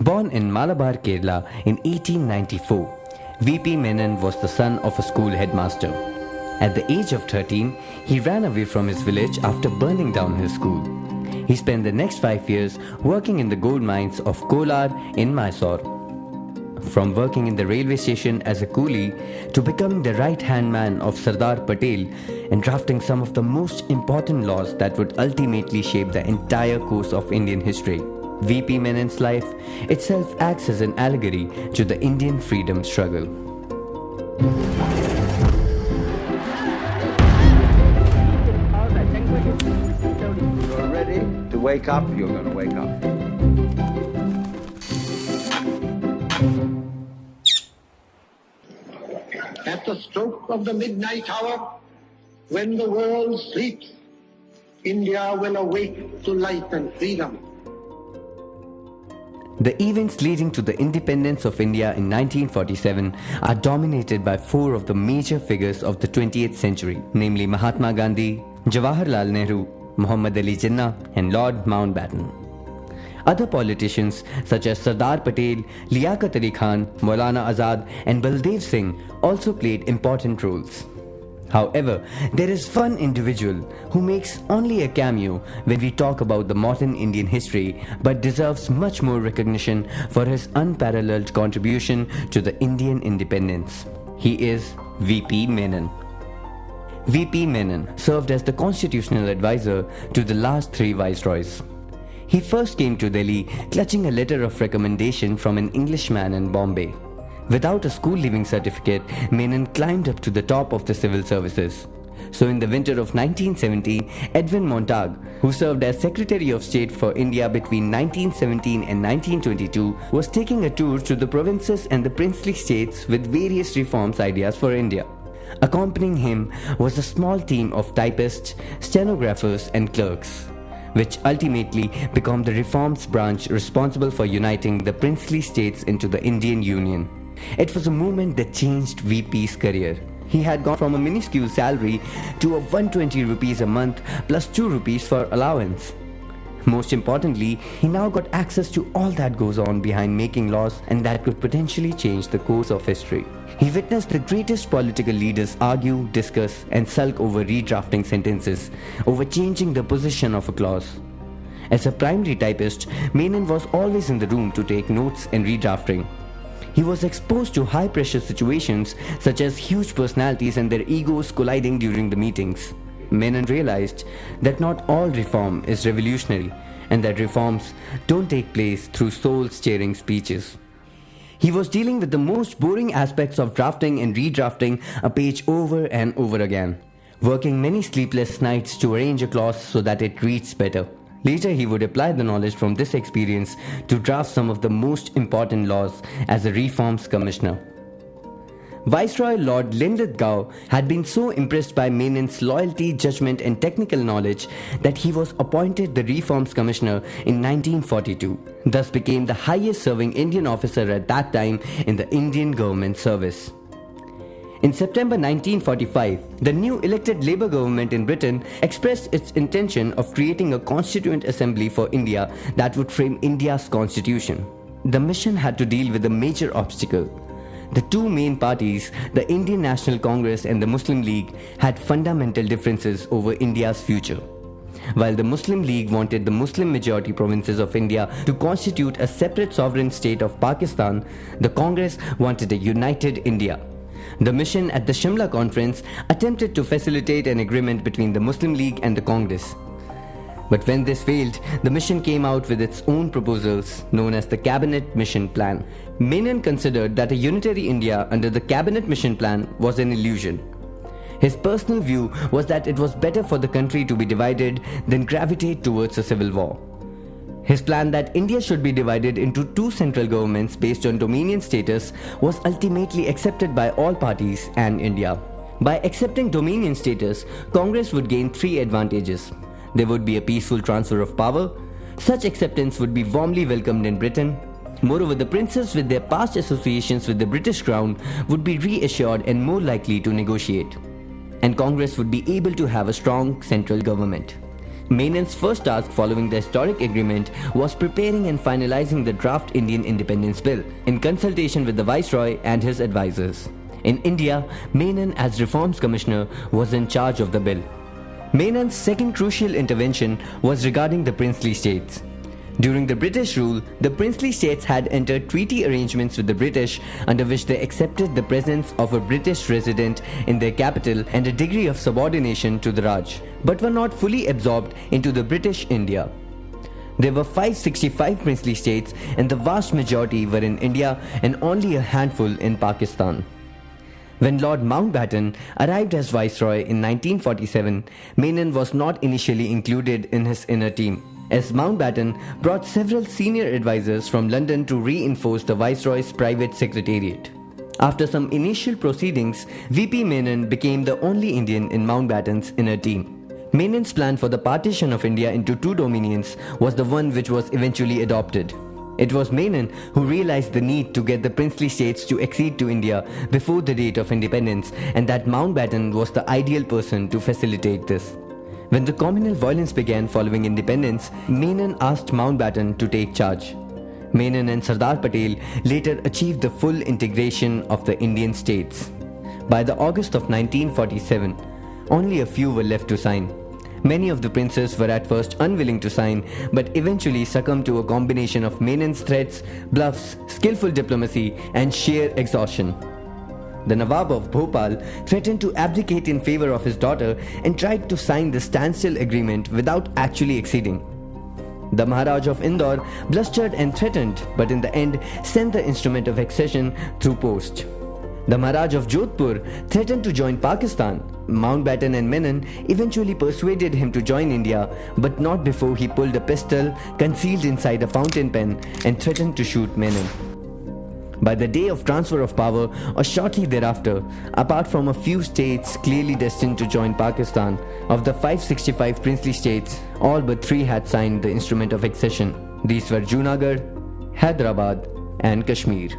Born in Malabar, Kerala in 1894, V.P. Menon was the son of a school headmaster. At the age of 13, he ran away from his village after burning down his school. He spent the next 5 years working in the gold mines of Kolar in Mysore. From working in the railway station as a coolie to becoming the right-hand man of Sardar Patel and drafting some of the most important laws that would ultimately shape the entire course of Indian history, V.P. Menon's life itself acts as an allegory to the Indian freedom struggle. You're ready to wake up, you're going to wake up. At the stroke of the midnight hour, when the world sleeps, India will awake to life and freedom. The events leading to the independence of India in 1947 are dominated by four of the major figures of the 20th century, namely Mahatma Gandhi, Jawaharlal Nehru, Muhammad Ali Jinnah, and Lord Mountbatten. Other politicians such as Sardar Patel, Liaquat Ali Khan, Maulana Azad, and Baldev Singh also played important roles. However, there is one individual who makes only a cameo when we talk about the modern Indian history but deserves much more recognition for his unparalleled contribution to the Indian independence. He is V.P. Menon. V.P. Menon served as the constitutional advisor to the last three viceroys. He first came to Delhi clutching a letter of recommendation from an Englishman in Bombay. Without a school leaving certificate, Menon climbed up to the top of the civil services. So in the winter of 1917, Edwin Montague, who served as Secretary of State for India between 1917 and 1922, was taking a tour to the provinces and the princely states with various reforms ideas for India. Accompanying him was a small team of typists, stenographers and clerks, which ultimately became the reforms branch responsible for uniting the princely states into the Indian Union. It was a movement that changed VP's career. He had gone from a minuscule salary to a 120 rupees a month plus 2 rupees for allowance. Most importantly, he now got access to all that goes on behind making laws and that could potentially change the course of history. He witnessed the greatest political leaders argue, discuss, and sulk over redrafting sentences, over changing the position of a clause. As a primary typist, Menon was always in the room to take notes and redrafting. He was exposed to high-pressure situations such as huge personalities and their egos colliding during the meetings. Menon realized that not all reform is revolutionary and that reforms don't take place through soul-stirring speeches. He was dealing with the most boring aspects of drafting and redrafting a page over and over again, working many sleepless nights to arrange a clause so that it reads better. Later, he would apply the knowledge from this experience to draft some of the most important laws as a reforms commissioner. Viceroy Lord Linlithgow had been so impressed by Menon's loyalty, judgment and technical knowledge that he was appointed the Reforms Commissioner in 1942, thus became the highest serving Indian officer at that time in the Indian government service. In September 1945, the new elected Labour government in Britain expressed its intention of creating a constituent assembly for India that would frame India's constitution. The mission had to deal with a major obstacle. The two main parties, the Indian National Congress and the Muslim League, had fundamental differences over India's future. While the Muslim League wanted the Muslim majority provinces of India to constitute a separate sovereign state of Pakistan, the Congress wanted a united India. The mission at the Shimla conference attempted to facilitate an agreement between the Muslim League and the Congress. But when this failed, the mission came out with its own proposals known as the Cabinet Mission Plan. Menon considered that a unitary India under the Cabinet Mission Plan was an illusion. His personal view was that it was better for the country to be divided than gravitate towards a civil war. His plan that India should be divided into two central governments based on dominion status was ultimately accepted by all parties and India. By accepting dominion status, Congress would gain three advantages. There would be a peaceful transfer of power. Such acceptance would be warmly welcomed in Britain. Moreover, the princes with their past associations with the British Crown would be reassured and more likely to negotiate. And Congress would be able to have a strong central government. Menon's first task following the historic agreement was preparing and finalizing the draft Indian Independence Bill in consultation with the Viceroy and his advisors. In India, Menon, as Reforms Commissioner, was in charge of the bill. Menon's second crucial intervention was regarding the princely states. During the British rule, the princely states had entered treaty arrangements with the British under which they accepted the presence of a British resident in their capital and a degree of subordination to the Raj, but were not fully absorbed into the British India. There were 565 princely states and the vast majority were in India and only a handful in Pakistan. When Lord Mountbatten arrived as Viceroy in 1947, Menon was not initially included in his inner team, as Mountbatten brought several senior advisors from London to reinforce the Viceroy's private secretariat. After some initial proceedings, VP Menon became the only Indian in Mountbatten's inner team. Menon's plan for the partition of India into two dominions was the one which was eventually adopted. It was Menon who realized the need to get the princely states to accede to India before the date of independence, and that Mountbatten was the ideal person to facilitate this. When the communal violence began following independence, Menon asked Mountbatten to take charge. Menon and Sardar Patel later achieved the full integration of the Indian states. By the August of 1947, only a few were left to sign. Many of the princes were at first unwilling to sign, but eventually succumbed to a combination of Menon's threats, bluffs, skillful diplomacy, and sheer exhaustion. The Nawab of Bhopal threatened to abdicate in favor of his daughter and tried to sign the standstill agreement without actually acceding. The Maharaj of Indore blustered and threatened, but in the end sent the instrument of accession through post. The Maharaj of Jodhpur threatened to join Pakistan. Mountbatten and Menon eventually persuaded him to join India, but not before he pulled a pistol concealed inside a fountain pen and threatened to shoot Menon. By the day of transfer of power, or shortly thereafter, apart from a few states clearly destined to join Pakistan, of the 565 princely states, all but 3 had signed the instrument of accession. These were Junagadh, Hyderabad, and Kashmir.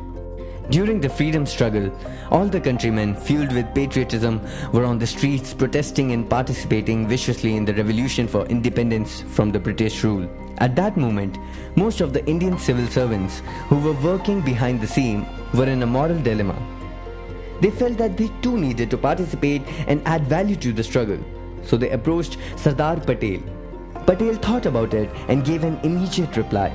During the freedom struggle, all the countrymen, fueled with patriotism, were on the streets protesting and participating viciously in the revolution for independence from the British rule. At that moment, most of the Indian civil servants who were working behind the scene were in a moral dilemma. They felt that they too needed to participate and add value to the struggle, so they approached Sardar Patel. Patel thought about it and gave an immediate reply.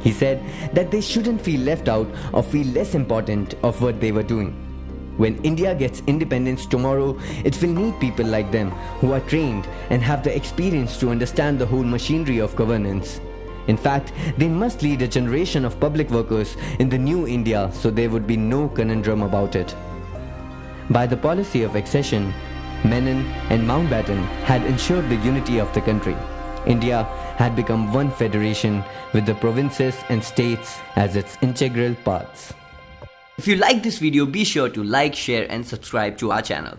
He said that they shouldn't feel left out or feel less important of what they were doing. When India gets independence tomorrow, it will need people like them who are trained and have the experience to understand the whole machinery of governance. In fact, they must lead a generation of public workers in the new India, so there would be no conundrum about it. By the policy of accession, Menon and Mountbatten had ensured the unity of the country. India had become one federation with the provinces and states as its integral parts. If you like this video, be sure to like, share and subscribe to our channel.